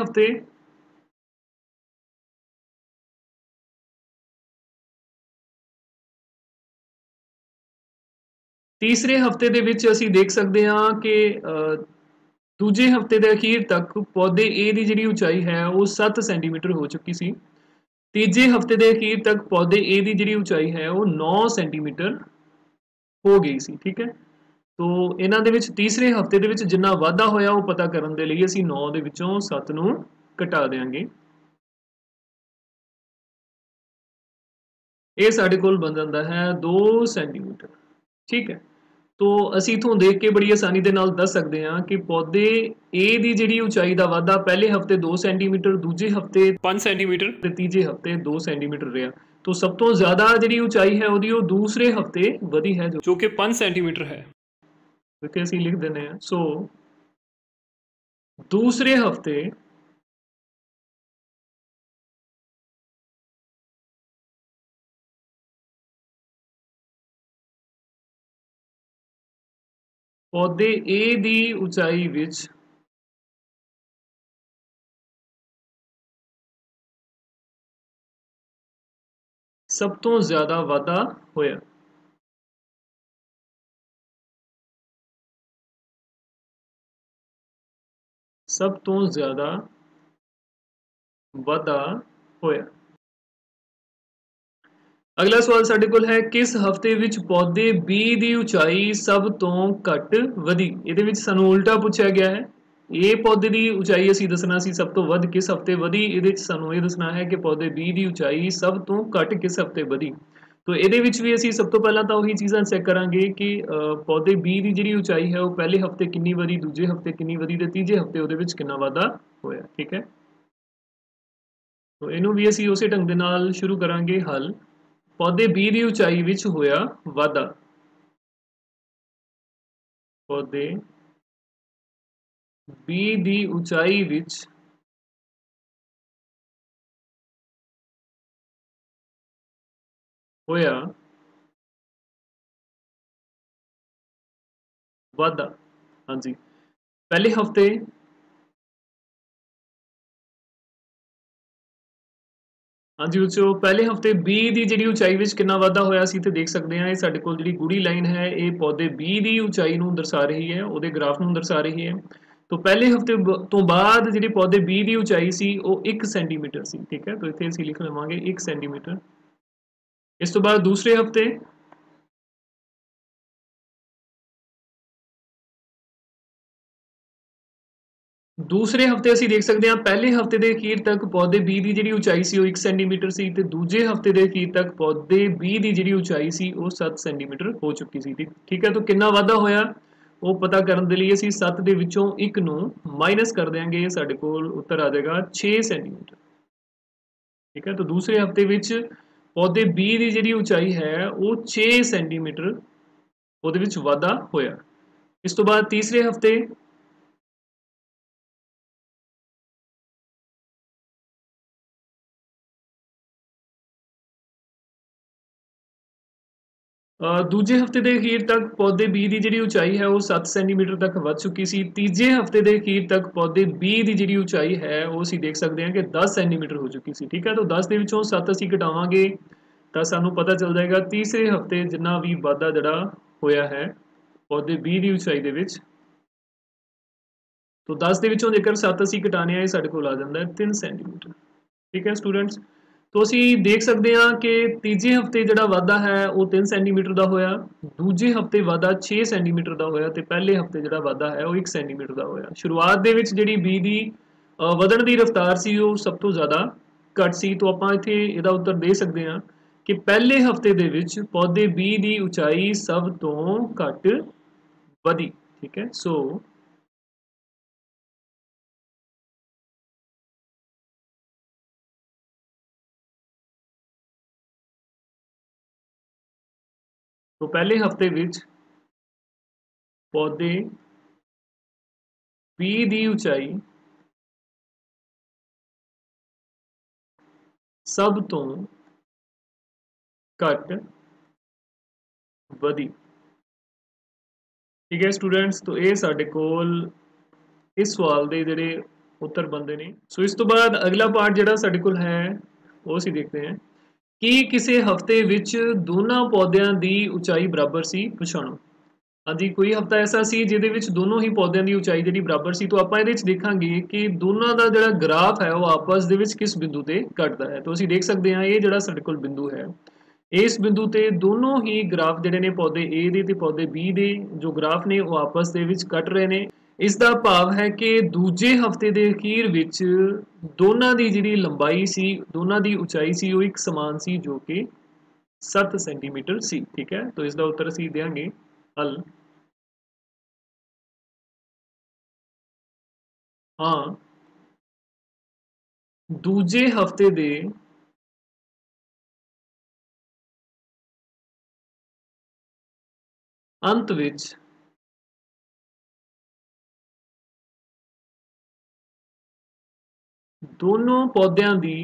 ਹਫਤੇ ਦੇ ਵਿੱਚ ਅਸੀਂ ਦੇਖ ਸਕਦੇ ਹਾਂ ਕਿ ਦੂਜੇ ਹਫਤੇ ਦੇ ਅਖੀਰ ਤੱਕ ਪੌਦੇ A ਦੀ ਜਿਹੜੀ ਉਚਾਈ ਹੈ ਉਹ 7 ਸੈਂਟੀਮੀਟਰ ਹੋ ਚੁੱਕੀ ਸੀ। ਤੀਜੇ ਹਫਤੇ ਦੇ ਅਖੀਰ ਤੱਕ ਪੌਦੇ A ਦੀ ਜਿਹੜੀ ਉਚਾਈ ਹੈ ਉਹ 9 ਸੈਂਟੀਮੀਟਰ ਹੋ ਗਈ ਸੀ। ਠੀਕ ਹੈ, ਤੋ ਇਹਨਾਂ ਦੇ ਵਿੱਚ ਤੀਸਰੇ ਹਫਤੇ ਦੇ ਵਿੱਚ ਜਿੰਨਾ ਵਾਧਾ ਹੋਇਆ ਉਹ ਪਤਾ ਕਰਨ ਦੇ ਲਈ ਅਸੀਂ 9 ਦੇ ਵਿੱਚੋਂ 7 ਨੂੰ ਘਟਾ ਦੇਵਾਂਗੇ। ਇਹ ਸਾਡੇ ਕੋਲ ਬਣ ਜਾਂਦਾ ਹੈ 2 ਸੈਂਟੀਮੀਟਰ। ਠੀਕ ਹੈ, ਤੋ ਅਸੀਂ ਇਥੋਂ ਦੇਖ ਕੇ ਬੜੀ ਆਸਾਨੀ ਦੇ ਨਾਲ ਦੱਸ ਸਕਦੇ ਹਾਂ ਕਿ ਪੌਦੇ A ਦੀ ਜਿਹੜੀ ਉਚਾਈ ਦਾ ਵਾਧਾ ਪਹਿਲੇ ਹਫਤੇ 2 ਸੈਂਟੀਮੀਟਰ, ਦੂਜੇ ਹਫਤੇ 5 ਸੈਂਟੀਮੀਟਰ ਤੇ ਤੀਜੇ ਹਫਤੇ 2 ਸੈਂਟੀਮੀਟਰ ਰਿਹਾ। तो सब तो ज़्यादा जी उचाई है वो दूसरे हफ्ते वधी है जो कि 5 सेंटीमीटर है। इत्थे असीं लिख देने हैं सो दूसरे हफ्ते पौधे A दी उचाई विच सब तो ज़्यादा वाधा होया। सब तो ज़्यादा वाधा होया। अगला सवाल साडे कोल है, किस हफ्ते विच पौधे बी दी ऊंचाई सब तो घट वधी। इहदे विच सानू उल्टा पूछा गया है। ए पौधे की ऊंचाई असीं दसना सी सब तो वध किस हफ्ते वधी, इहदे विच सानू ये दसना है कि पौधे बी की ऊंचाई सब तो घट किस हफ्ते वधी। तो इहदे विच भी असीं सब तो पहला तो उही चीज़ां चैक करांगे कि पौधे बी की जिहड़ी ऊंचाई है वो पहले हफ्ते कितनी वधी, दूजे हफ्ते कितनी वधी ते तीजे हफ्ते उहदे विच कितना वाधा होया। ठीक है, तो इहनूं भी असीं उसे ढंग दे नाल शुरू करांगे हल। पौधे बी की ऊंचाई विच होया वाधा। पौधे बी की ऊंचाई विच होया वाधा। हाँ जी, पहले हफ्ते, हाँ जी बच्चों, पहले हफ्ते बी की जिहड़ी ऊंचाई विच कितना वाधा होया सी ते देख सकते हैं। ये साडे कोल जिहड़ी गूड़ी लाइन है ये पौधे बी की ऊंचाई नूं दर्शा रही है, उहदे ग्राफ नूं दर्शा रही है। तो पहले हफ्ते तो बाद जिहड़ी पौधे बी की ऊंचाई सी वो 1 सेंटीमीटर सी। ठीक है, तो इत्थे असीं लिख लवांगे 1 सेंटीमीटर। इस तो बाद दूसरे हफ्ते, दूसरे हफ्ते ਅਸੀਂ देख सकते हैं पहले हफ्ते के अखीर तक पौधे बी की जिहड़ी ऊंचाई सी 1 सेंटीमीटर सी ते दूजे हफ्ते के अखीर तक पौधे बी की जिहड़ी ऊंचाई सी वो 7 सेंटीमीटर हो चुकी सी। ठीक है, तो कितना वाधा होया वो पता करने के लिए ਅਸੀਂ 7 ਦੇ ਵਿੱਚੋਂ 1 ਨੂੰ माइनस कर देंगे, ਸਾਡੇ ਕੋਲ उत्तर आ जाएगा 6 सेंटीमीटर। ठीक है, तो दूसरे हफ्ते विच पौधे बी की जिहड़ी ऊंचाई है वो 6 सेंटीमीटर ਉਹਦੇ ਵਿੱਚ ਵਾਧਾ ਹੋਇਆ। ਇਸ ਤੋਂ ਬਾਅਦ ਤੀਸਰੇ ਹਫਤੇ, दूजे हफ्ते के अखीर तक पौधे बी की जिहड़ी ऊंचाई है वो 7 सेंटीमीटर तक वध चुकी सी। तीजे हफ्ते के अखीर तक पौधे बी की जिहड़ी ऊंचाई है वो असीं देख सकते हैं कि 10 सेंटीमीटर हो चुकी सी। ठीक है, तो 10 ਦੇ ਵਿੱਚੋਂ 7 ਅਸੀਂ ਘਟਾਵਾਂਗੇ ਤਾਂ ਸਾਨੂੰ ਪਤਾ ਚੱਲ ਜਾਏਗਾ ਤੀਸਰੇ ਹਫਤੇ ਜਿੰਨਾ ਵੀ ਵਾਧਾ ਜਿਹੜਾ ਹੋਇਆ ਹੈ ਪੌਦੇ ਬੀ ਦੀ ऊंचाई ਦੇ ਵਿੱਚ। तो 10 ਦੇ ਵਿੱਚੋਂ ਜੇਕਰ 7 ਅਸੀਂ ਘਟਾਣੇ ਆ ਇਹ ਸਾਡੇ ਕੋਲ ਆ ਜਾਂਦਾ ਹੈ 3 ਸੈਂਟੀਮੀਟਰ। ਠੀਕ ਹੈ ਸਟੂਡੈਂਟਸ, तो ਅਸੀਂ देख सकते हैं कि तीजे हफ्ते ਜਿਹੜਾ ਵਾਧਾ ਹੈ ਉਹ 3 ਸੈਂਟੀਮੀਟਰ ਦਾ ਹੋਇਆ, ਦੂਜੇ ਹਫਤੇ ਵਾਧਾ 6 ਸੈਂਟੀਮੀਟਰ ਦਾ ਹੋਇਆ ਤੇ ਪਹਿਲੇ ਹਫਤੇ ਜਿਹੜਾ ਵਾਧਾ ਹੈ ਉਹ 1 ਸੈਂਟੀਮੀਟਰ ਦਾ ਹੋਇਆ। ਸ਼ੁਰੂਆਤ ਦੇ ਵਿੱਚ ਜਿਹੜੀ ਬੀ ਦੀ ਵਧਣ ਦੀ ਰਫ਼ਤਾਰ ਸੀ ਉਹ ਸਭ ਤੋਂ ਜ਼ਿਆਦਾ ਘੱਟ ਸੀ। तो ਆਪਾਂ ਇੱਥੇ ਇਹਦਾ ਉੱਤਰ ਦੇ ਸਕਦੇ ਹਾਂ ਕਿ ਪਹਿਲੇ ਹਫਤੇ ਦੇ ਵਿੱਚ ਪੌਦੇ ਬੀ ਦੀ ਉਚਾਈ ਸਭ ਤੋਂ ਘੱਟ ਵਧੀ। ਠੀਕ ਹੈ, ਸੋ तो पहले हफ्ते विच पौधे बी की ऊंचाई सब तो घट वधी। ठीक है स्टूडेंट्स, तो ये साडे कोल इस सवाल के जिहड़े उत्तर बनते हैं। सो इस तो बाद अगला पार्ट जिहड़ा साडे कोल है वो असीं देखते हैं कि किसी हफ्ते विच दोनों पौधों की ऊंचाई बराबर सी, पछाणो। हाँ जी, कोई हफ्ता ऐसा सी जिहदे विच दोनों ही पौधों की ऊंचाई जिहड़ी बराबर सी। तो आपां इहदे विच देखांगे कि दोनों का जिहड़ा ग्राफ है वो आपस दे विच किस बिंदु ते घटदा है। तो असीं देख सकते हैं ये जिहड़ा साडे कोल बिंदु है इस बिंदु ते दोनों ही ग्राफ जिहड़े ने पौधे ए दे ते पौधे बी दे जो ग्राफ ने वो आपस दे विच कट रहे ने। इसका भाव है कि दूजे हफ्ते के अखीर विच दोनों की जिहड़ी लंबाई सी, दोनों की ऊंचाई सी वो एक समान सी जो कि 7 सेंटीमीटर सी। ठीक है, तो इसका उत्तर असीं देंगे हल। हाँ, दूजे हफ्ते दे अंत विच दोनों पौधों की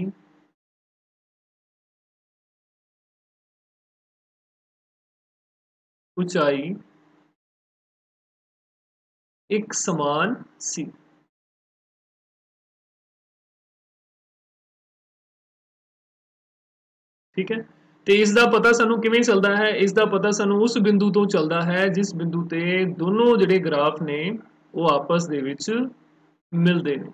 ऊंचाई एक समान सी। ठीक है, तो इसका पता सानू किवें चलता है, इसका पता सानू उस बिंदु तो चलता है जिस बिंदु ते दोनों जिहड़े ग्राफ ने वो आपस दे विच ਮਿਲਦੇ ਨੇ।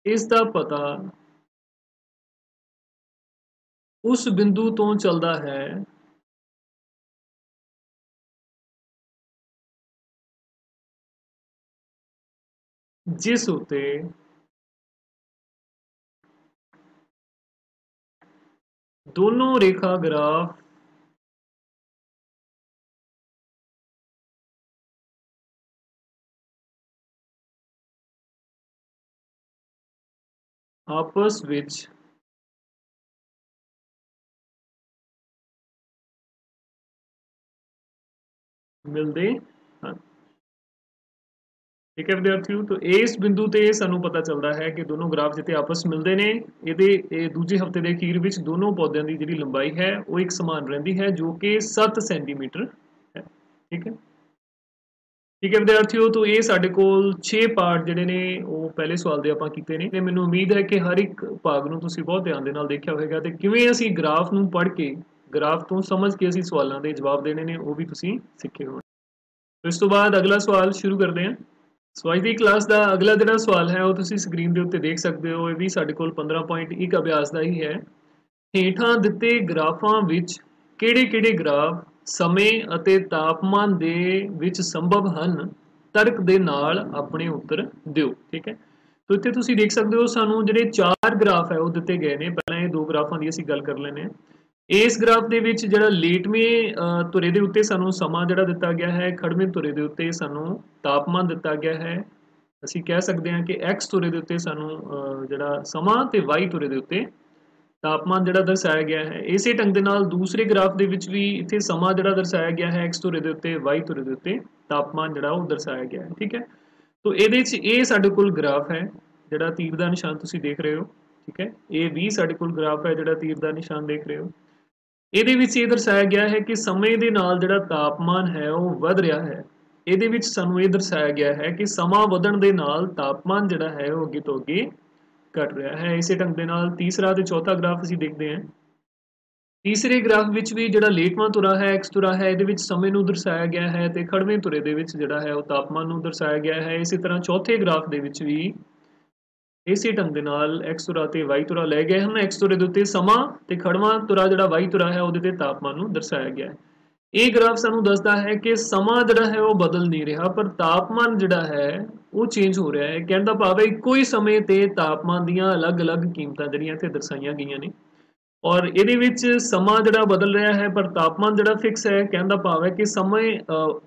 ਇਸ ਦਾ ਪਤਾ ਉਸ ਬਿੰਦੂ ਤੋਂ ਚੱਲਦਾ ਹੈ ਜਿਸ ਉੱਤੇ ਦੋਨੋਂ ਰੇਖਾ ਗ੍ਰਾਫ ਆਪਸ ਵਿੱਚ ਮਿਲਦੇ ਹਨ। ठीक है विद्यार्थियों, तो इस बिंदु ते सानू पता चलता है कि दोनों ग्राफ जिते आपस मिलते हैं ये दूजे हफ्ते के अखीर में दोनों पौधों की जी लंबाई है वो एक समान रही है जो कि 7 सेंटीमीटर है। ठीक है विद्यार्थियों, तो ये साढ़े कोल 6 पार्ट जिहड़े ने वो पहले सवाल दे आपां कीते ने। मैनूं उम्मीद है कि हर एक भाग नूं तुसीं बहुत ध्यान दे नाल देखिया होवेगा ते किवें असीं ग्राफ नूं पढ़ के ग्राफ तो समझ के असीं सवालों के जवाब देने ने वो भी तुसीं सीखे होणे। तो इस तो बाद अगला सवाल शुरू करते हैं। सो अज की क्लास का अगला जो सवाल है वो तुसीं स्क्रीन के उत्ते देख सकते हो। ये भी साढ़े कोल 15.1 अभ्यास का ही है। हेठां दिते ग्राफां विच किहड़े-किहड़े ग्राफ समय अते तापमान दे विच संभव हन, तर्क दे नाल अपने उत्तर दिओ। ठीक है, तो इत्थे तुसीं देख सकते हो सानूं जिहड़े 4 ग्राफ है वो दिते गए ने। पहलां ये 2 ग्राफां दी असीं गल कर लैंदे हां। इस ग्राफ ਦੇ ਵਿੱਚ ਜਿਹੜਾ ਲੇਟਵੇਂ ਧੁਰੇ ਦੇ ਉੱਤੇ ਸਾਨੂੰ ਸਮਾਂ ਜਿਹੜਾ ਦਿੱਤਾ ਗਿਆ ਹੈ, ਖੜਵੇਂ ਧੁਰੇ ਦੇ ਉੱਤੇ ਸਾਨੂੰ ਤਾਪਮਾਨ ਦਿੱਤਾ ਗਿਆ ਹੈ। ਅਸੀਂ ਕਹਿ ਸਕਦੇ ਹਾਂ ਕਿ x ਧੁਰੇ ਦੇ ਉੱਤੇ ਸਾਨੂੰ ਜਿਹੜਾ ਸਮਾਂ ਤੇ y ਧੁਰੇ ਦੇ ਉੱਤੇ ਤਾਪਮਾਨ ਜਿਹੜਾ ਦਰਸਾਇਆ ਗਿਆ ਹੈ। ਇਸੇ ਢੰਗ ਦੇ ਨਾਲ ਦੂਸਰੇ ਗ੍ਰਾਫ ਦੇ ਵਿੱਚ ਵੀ ਇੱਥੇ ਸਮਾਂ ਜਿਹੜਾ ਦਰਸਾਇਆ ਗਿਆ ਹੈ x ਧੁਰੇ ਦੇ ਉੱਤੇ, y ਧੁਰੇ ਦੇ ਉੱਤੇ ਤਾਪਮਾਨ ਜਿਹੜਾ ਉਹ ਦਰਸਾਇਆ ਗਿਆ ਹੈ। ਠੀਕ ਹੈ, तो ਇਹਦੇ ਵਿੱਚ ਇਹ ਸਾਡੇ ਕੋਲ ਗ੍ਰਾਫ ਹੈ ਜਿਹੜਾ ਤੀਰ ਦਾ ਨਿਸ਼ਾਨ ਤੁਸੀਂ ਦੇਖ ਰਹੇ ਹੋ। ਠੀਕ ਹੈ, ਇਹ ਵੀ ਸਾਡੇ ਕੋਲ ਗ੍ਰਾਫ ਹੈ ਜਿਹੜਾ ਤੀਰ ਦਾ ਨਿਸ਼ਾਨ ਦੇਖ ਰਹੇ ਹੋ। ਇਹਦੇ ਵਿੱਚ ਇਹ ਦਰਸਾਇਆ ਗਿਆ ਹੈ ਕਿ ਸਮੇਂ ਦੇ ਨਾਲ ਜਿਹੜਾ ਤਾਪਮਾਨ ਹੈ ਉਹ ਵਧ ਰਿਹਾ ਹੈ। ਇਹਦੇ ਵਿੱਚ ਸਾਨੂੰ ਇਹ ਦਰਸਾਇਆ ਗਿਆ ਹੈ ਕਿ ਸਮਾਂ ਵਧਣ ਦੇ ਨਾਲ ਤਾਪਮਾਨ ਜਿਹੜਾ ਹੈ ਉਹ ਅੱਗੇ ਤੋਂ ਅੱਗੇ ਘਟ ਰਿਹਾ ਹੈ। ਇਸੇ ਢੰਗ ਦੇ ਨਾਲ ਤੀਸਰਾ ਤੇ ਚੌਥਾ ਗ੍ਰਾਫ ਅਸੀਂ ਦੇਖਦੇ ਹਾਂ। ਤੀਸਰੇ ਗ੍ਰਾਫ ਵਿੱਚ ਵੀ ਜਿਹੜਾ ਲੇਟਵਾਂ ਧੁਰਾ ਹੈ x ਧੁਰਾ ਹੈ ਇਹਦੇ ਵਿੱਚ ਸਮੇਂ ਨੂੰ ਦਰਸਾਇਆ ਗਿਆ ਹੈ ਤੇ ਖੜਵੇਂ ਧੁਰੇ ਦੇ ਵਿੱਚ ਜਿਹੜਾ ਹੈ ਉਹ ਤਾਪਮਾਨ ਨੂੰ ਦਰਸਾਇਆ ਗਿਆ ਹੈ। ਇਸੇ ਤਰ੍ਹਾਂ ਚੌਥੇ ਗ੍ਰਾਫ ਦੇ ਵਿੱਚ ਵੀ ਇਸੇ ਢੰਗ ਦੇ ਨਾਲ x ਧੁਰਾ ਤੇ y ਧੁਰਾ ਲਏ ਗਏ ਹਨ। x ਧੁਰੇ ਦੇ ਉੱਤੇ ਸਮਾਂ ਤੇ ਖੜਵਾਂ ਧੁਰਾ ਜਿਹੜਾ y ਧੁਰਾ ਹੈ ਉਹਦੇ ਤੇ ਤਾਪਮਾਨ ਨੂੰ ਦਰਸਾਇਆ ਗਿਆ ਹੈ। ਇਹ ਗ੍ਰਾਫ ਸਾਨੂੰ ਦੱਸਦਾ ਹੈ ਕਿ ਸਮਾਂ ਜਿਹੜਾ ਹੈ ਉਹ ਬਦਲ ਨਹੀਂ ਰਿਹਾ ਪਰ ਤਾਪਮਾਨ ਜਿਹੜਾ ਹੈ ਉਹ ਚੇਂਜ ਹੋ ਰਿਹਾ ਹੈ। ਕਹਿਣ ਦਾ ਭਾਵ ਹੈ ਇੱਕੋ ਹੀ ਸਮੇਂ ਤੇ ਤਾਪਮਾਨ ਦੀਆਂ ਅਲੱਗ-ਅਲੱਗ ਕੀਮਤਾਂ ਜਿਹੜੀਆਂ ਇੱਥੇ ਦਰਸਾਈਆਂ ਗਈਆਂ ਨੇ ਔਰ ਇਹਦੇ ਵਿੱਚ ਸਮਾਂ ਜਿਹੜਾ ਬਦਲ ਰਿਹਾ ਹੈ ਪਰ ਤਾਪਮਾਨ ਜਿਹੜਾ ਫਿਕਸ ਹੈ। ਕਹਿਣ ਦਾ ਭਾਵ ਹੈ ਕਿ ਸਮੇਂ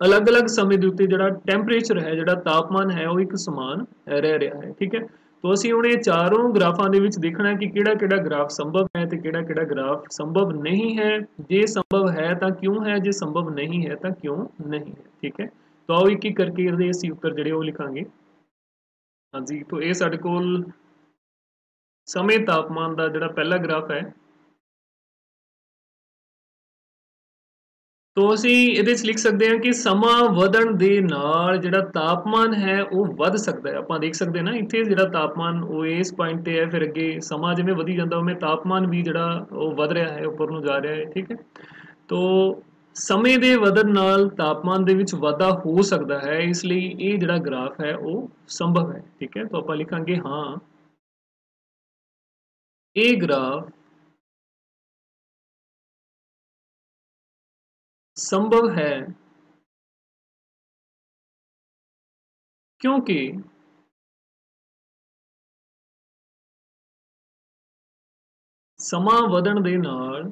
ਅਲੱਗ-ਅਲੱਗ ਸਮੇਂ ਦੇ ਉੱਤੇ ਜਿਹੜਾ ਟੈਂਪਰੇਚਰ ਹੈ ਜਿਹੜਾ ਤਾਪਮਾਨ ਹੈ ਉਹ ਇੱਕ ਸਮਾਨ ਰਹਿ ਰਿਹਾ ਹੈ। ਠੀਕ ਹੈ, तो ਅਸੀਂ ਹੁਣ ਇਹ ਚਾਰੋਂ ਗ੍ਰਾਫਾਂ ਦੇ ਵਿੱਚ ਦੇਖਣਾ ਕਿ ਕਿਹੜਾ-ਕਿਹੜਾ ਗ੍ਰਾਫ ਸੰਭਵ ਹੈ ਤੇ ਕਿਹੜਾ-ਕਿਹੜਾ ਗ੍ਰਾਫ ਸੰਭਵ ਨਹੀਂ ਹੈ। ਜੇ ਸੰਭਵ ਹੈ ਤਾਂ ਕਿਉਂ ਹੈ, ਜੇ ਸੰਭਵ ਨਹੀਂ ਹੈ ਤਾਂ ਕਿਉਂ ਨਹੀਂ ਹੈ। ਠੀਕ ਹੈ, ਤਾਂ ਆਓ ਇੱਕ ਇੱਕ ਕਰਕੇ ਇਹਦੇ ਅਸੀਂ ਉੱਤਰ ਜਿਹੜੇ ਉਹ ਲਿਖਾਂਗੇ। ਹਾਂਜੀ, तो ਇਹ ਸਾਡੇ ਕੋਲ ਸਮੇਂ ਤਾਪਮਾਨ ਦਾ ਜਿਹੜਾ ਪਹਿਲਾ ਗ੍ਰਾਫ ਹੈ। तो ਅਸੀਂ ਇਹਦੇ ਵਿੱਚ ਲਿਖ ਸਕਦੇ ਹਾਂ ਕਿ ਸਮਾਂ ਵਧਣ ਦੇ ਨਾਲ ਜਿਹੜਾ ਤਾਪਮਾਨ ਹੈ ਉਹ ਵੱਧ ਸਕਦਾ ਹੈ। ਆਪਾਂ ਦੇਖ ਸਕਦੇ ਨਾ ਇੱਥੇ ਜਿਹੜਾ ਤਾਪਮਾਨ ਉਹ ਇਸ ਪੁਆਇੰਟ ਤੇ ਹੈ, ਫਿਰ ਅੱਗੇ ਸਮਾਂ ਜਿਵੇਂ ਵਧੀ ਜਾਂਦਾ ਉਵੇਂ ਤਾਪਮਾਨ ਵੀ ਜਿਹੜਾ ਉਹ ਵੱਧ ਰਿਹਾ ਹੈ, ਉੱਪਰ ਨੂੰ ਜਾ ਰਿਹਾ ਹੈ। ਠੀਕ ਹੈ, तो ਸਮੇਂ ਦੇ ਵਧਣ ਨਾਲ ਤਾਪਮਾਨ ਦੇ ਵਿੱਚ ਵਾਧਾ ਹੋ ਸਕਦਾ ਹੈ, ਇਸ ਲਈ ਇਹ ਜਿਹੜਾ ਗ੍ਰਾਫ ਹੈ ਉਹ ਸੰਭਵ ਹੈ। ਠੀਕ ਹੈ, तो ਆਪਾਂ ਲਿਖਾਂਗੇ ਹਾਂ ਇਹ ਗ੍ਰਾਫ संभव है क्योंकि ਸਮਾਂ ਵਧਣ ਦੇ ਨਾਲ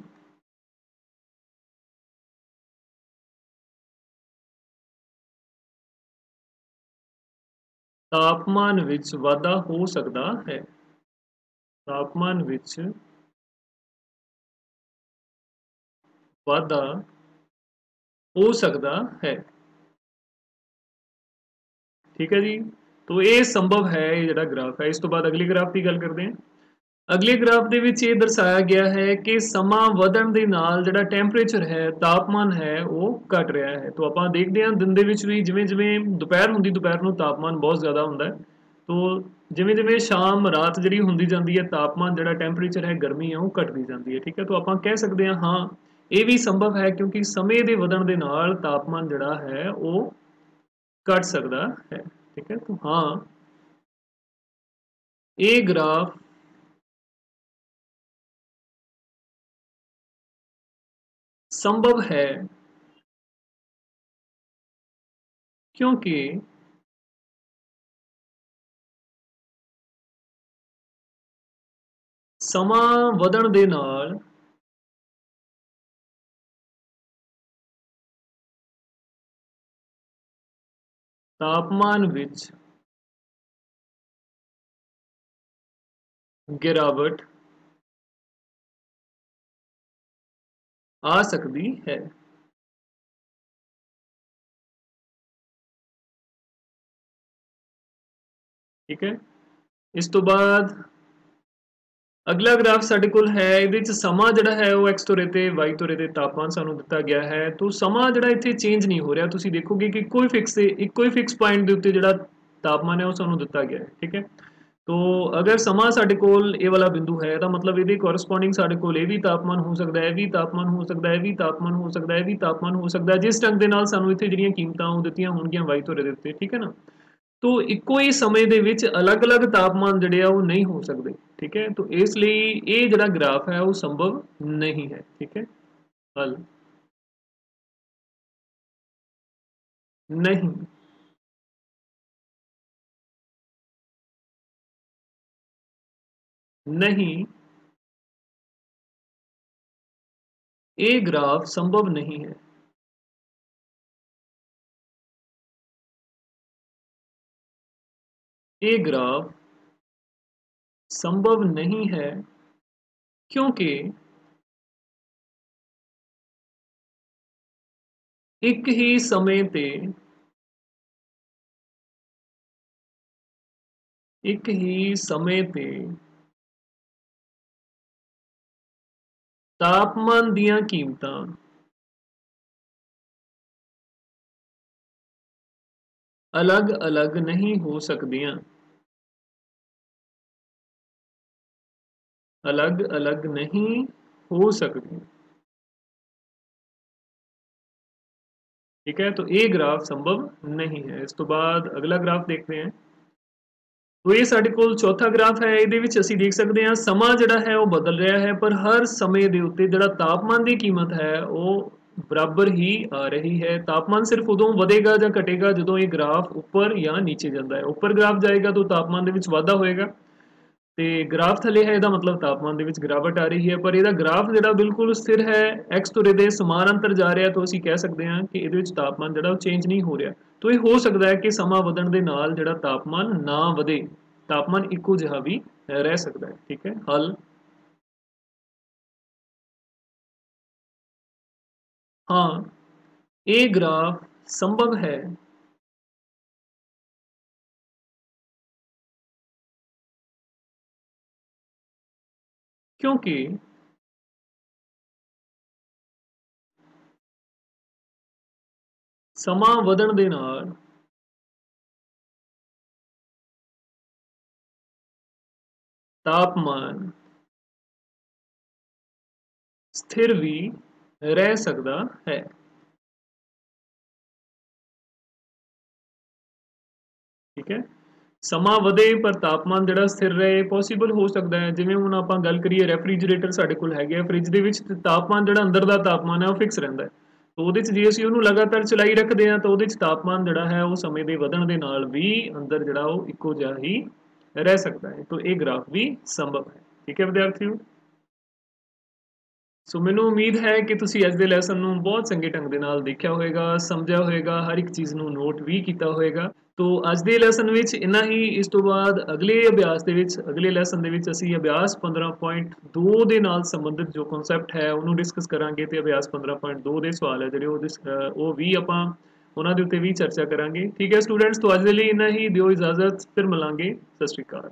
ਤਾਪਮਾਨ ਵਿੱਚ ਵਾਧਾ ਹੋ ਸਕਦਾ ਹੈ। ਤਾਪਮਾਨ ਵਿੱਚ ਵਾਧਾ हो सकता है। ठीक है जी, तो ये संभव है ये जिहड़ा ग्राफ है। इस तो बाद अगले ग्राफ की गल करते हैं। अगले ग्राफ ਦੇ ਵਿੱਚ ਇਹ ਦਰਸਾਇਆ ਗਿਆ ਹੈ ਕਿ ਸਮਾਂ ਵਧਣ ਦੇ ਨਾਲ ਜਿਹੜਾ ਟੈਂਪਰੇਚਰ ਹੈ, ਤਾਪਮਾਨ ਹੈ ਉਹ ਘਟ ਰਿਹਾ ਹੈ। तो ਆਪਾਂ ਦੇਖਦੇ ਹਾਂ ਦਿਨ ਦੇ ਵਿੱਚ ਵੀ ਜਿਵੇਂ ਜਿਵੇਂ ਦੁਪਹਿਰ ਹੁੰਦੀ, ਦੁਪਹਿਰ ਨੂੰ ਤਾਪਮਾਨ ਬਹੁਤ ਜ਼ਿਆਦਾ ਹੁੰਦਾ ਹੈ। तो ਜਿਵੇਂ ਜਿਵੇਂ ਸ਼ਾਮ ਰਾਤ ਜਿਹੜੀ ਹੁੰਦੀ ਜਾਂਦੀ ਹੈ ਤਾਪਮਾਨ ਜਿਹੜਾ ਟੈਂਪਰੇਚਰ ਹੈ, ਗਰਮੀ ਹੈ ਉਹ ਘਟਦੀ ਜਾਂਦੀ ਹੈ। ਠੀਕ ਹੈ, तो ਆਪਾਂ ਕਹਿ ਸਕਦੇ ਹਾਂ ਹਾਂ ਇਹ ਵੀ ਸੰਭਵ ਹੈ ਕਿਉਂਕਿ ਸਮੇਂ ਦੇ ਵਧਣ ਦੇ ਨਾਲ ਤਾਪਮਾਨ ਜਿਹੜਾ ਹੈ ਉਹ घट सकता है। ठीक है, तो हाँ ये ग्राफ संभव है क्योंकि ਸਮਾਂ ਵਧਣ ਦੇ ਨਾਲ ਤਾਪਮਾਨ ਵਿੱਚ गिरावट आ सकती है। ठीक है, इस तो बाद अगला ग्राफ साडे कोल है, ਇਹਦੇ ਚ ਸਮਾਂ ਜਿਹੜਾ ਹੈ ਉਹ x ਧੁਰੇ ਤੇ y ਧੁਰੇ ਤੇ ਤਾਪਮਾਨ ਸਾਨੂੰ ਦਿੱਤਾ ਗਿਆ ਹੈ। तो ਸਮਾਂ ਜਿਹੜਾ ਇੱਥੇ ਚੇਂਜ ਨਹੀਂ ਹੋ ਰਿਹਾ, ਤੁਸੀਂ ਦੇਖੋਗੇ ਕਿ ਇੱਕੋ ਹੀ ਫਿਕਸ ਪੁਆਇੰਟ ਦੇ ਉੱਤੇ ਜਿਹੜਾ ਤਾਪਮਾਨ ਹੈ ਉਹ ਸਾਨੂੰ ਦਿੱਤਾ ਗਿਆ ਹੈ। ठीक है, तो अगर समा साडे कोल ये वाला बिंदु है तो मतलब ये कोरस्पोंडिंग साडे कोल ये भी तापमान हो सकता है, भी तापमान हो सकता है, भी तापमान हो सकता है, भी तापमान हो सकता है, जिस ढंग के नाल सानू इत्थे जिहड़ियां कीमतां ਉਹ ਦਿੱਤੀਆਂ ਹੋਣਗੀਆਂ y ਧੁਰੇ ਦੇ ਉੱਤੇ। ठीक है ना, तो ਇੱਕੋ ਹੀ ਸਮੇਂ ਦੇ ਵਿੱਚ ਅਲੱਗ-ਅਲੱਗ ਤਾਪਮਾਨ ਜਿਹੜੇ ਆ ਉਹ ਨਹੀਂ ਹੋ ਸਕਦੇ। ठीक है, तो ਇਸ ਲਈ ਇਹ ਜਿਹੜਾ ਗ੍ਰਾਫ ਹੈ ਉਹ ਸੰਭਵ ਨਹੀਂ ਹੈ। ठीक है, हल नहीं नहीं ये ग्राफ संभव नहीं है। ये ग्राफ संभव नहीं है क्योंकि एक ही समय ते एक ही समय ते तापमान दियां कीमतां अलग अलग नहीं हो सकदियां, अलग अलग नहीं हो सकती। ठीक है, तो ये ग्राफ संभव नहीं है। इस तो बाद अगला ग्राफ देखते हैं। तो ये साडे कोल चौथा ग्राफ है, ਇਹਦੇ ਵਿੱਚ ਅਸੀਂ देख सकते हैं ਸਮਾਂ ਜਿਹੜਾ है वो बदल रहा है पर हर समय ਦੇ ਉੱਤੇ ਜਿਹੜਾ ਤਾਪਮਾਨ ਦੀ ਕੀਮਤ है ਉਹ बराबर ही आ रही है। तापमान सिर्फ उदों ਵਧੇਗਾ ਜਾਂ ਘਟੇਗਾ ਜਦੋਂ ਇਹ ਗ੍ਰਾਫ ਉੱਪਰ ਜਾਂ ਨੀਚੇ ਜਾਂਦਾ है। ਉੱਪਰ ਗ੍ਰਾਫ ਜਾਏਗਾ तो ਤਾਪਮਾਨ ਦੇ ਵਿੱਚ ਵਾਧਾ ਹੋਏਗਾ ਤੇ ਗ੍ਰਾਫ ਥੱਲੇ ਹੈ ਇਹਦਾ ਮਤਲਬ ਤਾਪਮਾਨ ਦੇ ਵਿੱਚ ਗਿਰਾਵਟ ਆ ਰਹੀ ਹੈ। ਪਰ ਇਹਦਾ ਗ੍ਰਾਫ ਜਿਹੜਾ ਬਿਲਕੁਲ ਸਥਿਰ ਹੈ, x ਧੁਰੇ ਦੇ ਸਮਾਨ ਅੰਤਰ ਜਾ ਰਿਹਾ, ਤਾਂ ਅਸੀਂ ਕਹਿ ਸਕਦੇ ਹਾਂ ਕਿ ਇਹਦੇ ਵਿੱਚ ਤਾਪਮਾਨ ਜਿਹੜਾ ਉਹ ਚੇਂਜ ਨਹੀਂ ਹੋ ਰਿਹਾ। ਤਾਂ ਇਹ ਹੋ ਸਕਦਾ ਹੈ ਕਿ ਸਮਾਂ ਵਧਣ ਦੇ ਨਾਲ ਜਿਹੜਾ ਤਾਪਮਾਨ ਨਾ ਵਧੇ, ਤਾਪਮਾਨ ਇੱਕੋ ਜਿਹਾ ਵੀ ਰਹਿ ਸਕਦਾ ਹੈ। ਠੀਕ ਹੈ, ਹੱਲ हाँ ये ग्राफ संभव है क्योंकि ਸਮਾਂ ਵਧਣ ਦੇ ਨਾਲ ਤਾਪਮਾਨ स्थिर भी रह सकता है। ठीक है, ਸਮਾਂ ਵਧੇ ਪਰ ਤਾਪਮਾਨ ਜਿਹੜਾ ਸਥਿਰ ਰਹੇ ਪੋਸੀਬਲ ਹੋ ਸਕਦਾ ਹੈ। ਜਿਵੇਂ ਹੁਣ ਆਪਾਂ ਗੱਲ ਕਰੀਏ ਰੈਫਰੀਜਰੇਟਰ ਸਾਡੇ ਕੋਲ ਹੈਗੇ ਆ, ਫ੍ਰਿਜ ਦੇ ਵਿੱਚ ਤਾਪਮਾਨ ਜਿਹੜਾ ਅੰਦਰ ਦਾ ਤਾਪਮਾਨ ਹੈ ਉਹ ਫਿਕਸ ਰਹਿੰਦਾ ਹੈ। ਤਾਂ ਉਹਦੇ 'ਚ ਜੇ ਅਸੀਂ ਉਹਨੂੰ ਲਗਾਤਾਰ ਚਲਾਈ ਰੱਖਦੇ ਹਾਂ ਤਾਂ ਉਹਦੇ 'ਚ ਤਾਪਮਾਨ ਜਿਹੜਾ ਹੈ ਉਹ ਸਮੇਂ ਦੇ ਵਧਣ ਦੇ ਨਾਲ ਵੀ ਅੰਦਰ ਜਿਹੜਾ ਉਹ ਇੱਕੋ ਜਿਹਾ ਹੀ ਰਹਿ ਸਕਦਾ ਹੈ। ਤਾਂ ਇਹ ਗ੍ਰਾਫ ਵੀ ਸੰਭਵ ਹੈ। ਠੀਕ ਹੈ ਵਿਦਿਆਰਥੀਓ, ਸੋ ਮੈਨੂੰ ਉਮੀਦ ਹੈ ਕਿ ਤੁਸੀਂ ਅੱਜ ਦੇ ਲੈਸਨ ਨੂੰ ਬਹੁਤ ਚੰਗੇ ਢੰਗ ਦੇ ਨਾਲ ਦੇਖਿਆ ਹੋਵੇਗਾ, ਸਮਝਿਆ ਹੋਵੇਗਾ, ਹਰ ਇੱਕ ਚੀਜ਼ ਨੂੰ ਨੋਟ ਵੀ ਕੀਤਾ ਹੋਵੇਗਾ। तो ਅੱਜ ਦੇ ਲੈਸਨ ਵਿੱਚ ਇੰਨਾ ਹੀ। ਇਸ ਤੋਂ ਬਾਅਦ ਅਗਲੇ ਅਭਿਆਸ ਦੇ ਵਿੱਚ, ਅਗਲੇ ਲੈਸਨ ਦੇ ਵਿੱਚ ਅਸੀਂ ਅਭਿਆਸ 15.2 ਦੇ ਨਾਲ ਸੰਬੰਧਿਤ ਜੋ ਕਨਸੈਪਟ ਹੈ ਉਹਨੂੰ ਡਿਸਕਸ ਕਰਾਂਗੇ ਤੇ ਅਭਿਆਸ 15.2 ਦੇ ਸਵਾਲ ਹੈ ਜਿਹੜੇ ਉਹ ਵੀ ਆਪਾਂ ਉਹਨਾਂ ਦੇ ਉੱਤੇ ਵੀ ਚਰਚਾ ਕਰਾਂਗੇ। ਠੀਕ ਹੈ ਸਟੂਡੈਂਟਸ, ਤੋਂ ਅੱਜ ਦੇ ਲਈ ਇੰਨਾ ਹੀ। ਦਿਓ ਇਜਾਜ਼ਤ, ਫਿਰ ਮਿਲਾਂਗੇ। ਸਤਿ ਸ਼੍ਰੀ ਅਕਾਲ।